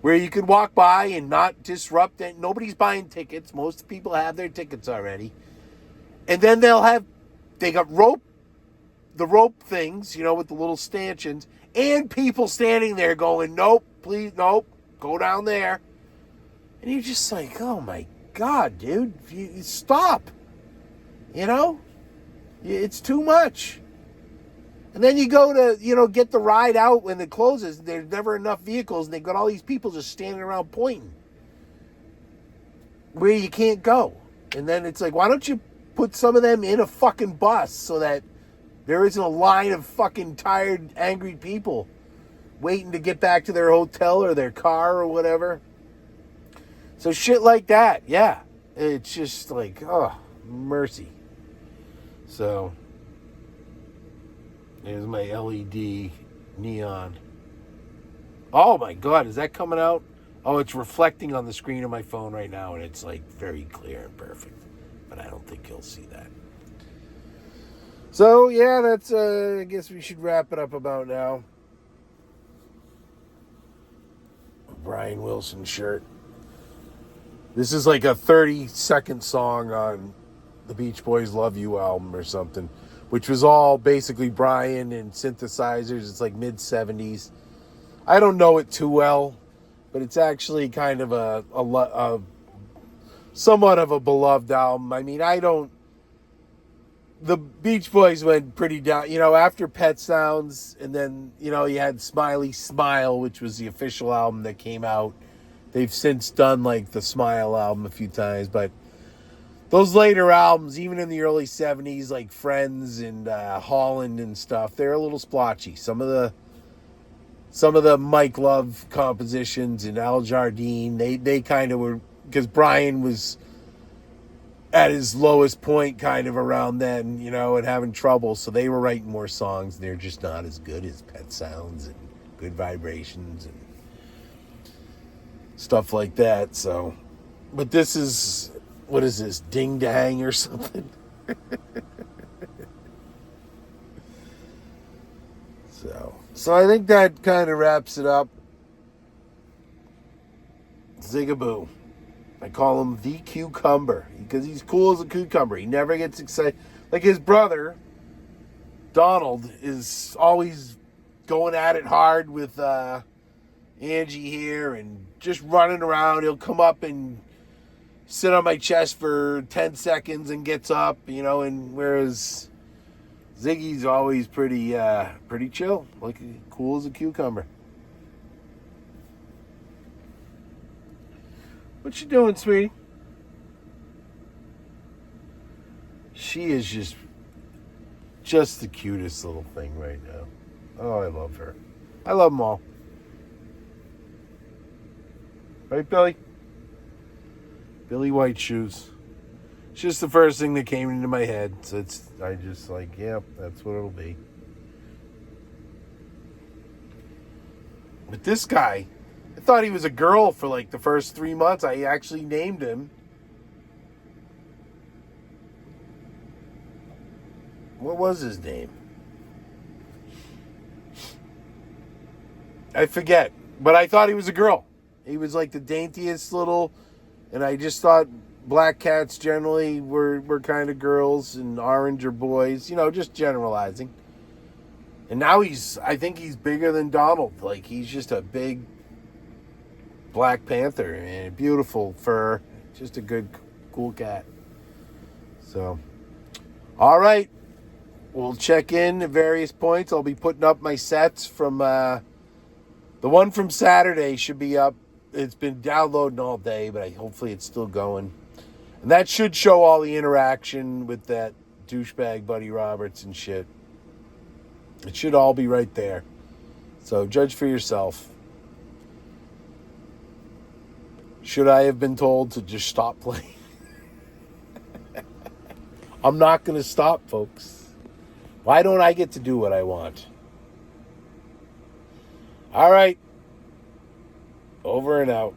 where you can walk by and not disrupt it. Nobody's buying tickets. Most people have their tickets already. And then they got the rope things, with the little stanchions, and people standing there going, nope, please, nope, go down there. And you're just like, oh my God, dude, you stop. You know? It's too much. And then you go to, get the ride out when it closes. There's never enough vehicles, and they've got all these people just standing around pointing where you can't go. And then it's like, why don't you put some of them in a fucking bus so that there isn't a line of fucking tired, angry people waiting to get back to their hotel or their car or whatever. So shit like that, yeah. It's just like, oh, mercy. So, there's my LED neon. Oh my God, is that coming out? Oh, it's reflecting on the screen of my phone right now, and it's like very clear and perfect. But I don't think you'll see that. So, yeah, that's, I guess we should wrap it up about now. Brian Wilson shirt. This is like a 30-second song on the Beach Boys' Love You album or something, which was all basically Brian and synthesizers. It's like mid-70s. I don't know it too well, but it's actually kind of a somewhat of a beloved album. I mean, the Beach Boys went pretty down, after Pet Sounds, and then, you had Smiley Smile, which was the official album that came out. They've since done, like, the Smile album a few times, but those later albums, even in the early 70s, like Friends and Holland and stuff, they're a little splotchy. Some of the Mike Love compositions and Al Jardine, they kind of were, because Brian was at his lowest point kind of around then, and having trouble, so they were writing more songs. They're just not as good as Pet Sounds and Good Vibrations and stuff like that. So, but this is, what is this, Ding Dang or something? So I think that kind of wraps it up. Zigaboo. I call him the Cucumber because he's cool as a cucumber. He never gets excited. Like his brother, Donald, is always going at it hard with Angie here and just running around. He'll come up and sit on my chest for 10 seconds and gets up, and whereas Ziggy's always pretty chill, like cool as a cucumber. What you doing, sweetie? She is just the cutest little thing right now. Oh, I love her. I love them all. Right, Billy? Billy White Shoes. It's just the first thing that came into my head. So I just like, yep, that's what it'll be. But this guy, I thought he was a girl for like the first 3 months. I actually named him. What was his name? I forget. But I thought he was a girl. He was like the daintiest little, and I just thought black cats generally were kind of girls and orange are boys, just generalizing. And now I think he's bigger than Donald. Like, he's just a big Black Panther and beautiful fur. Just a good, cool cat. So, all right. We'll check in at various points. I'll be putting up my sets from, the one from Saturday should be up. It's been downloading all day, but hopefully it's still going. And that should show all the interaction with that douchebag Buddy Roberts and shit. It should all be right there. So judge for yourself. Should I have been told to just stop playing? I'm not going to stop, folks. Why don't I get to do what I want? All right. Over and out.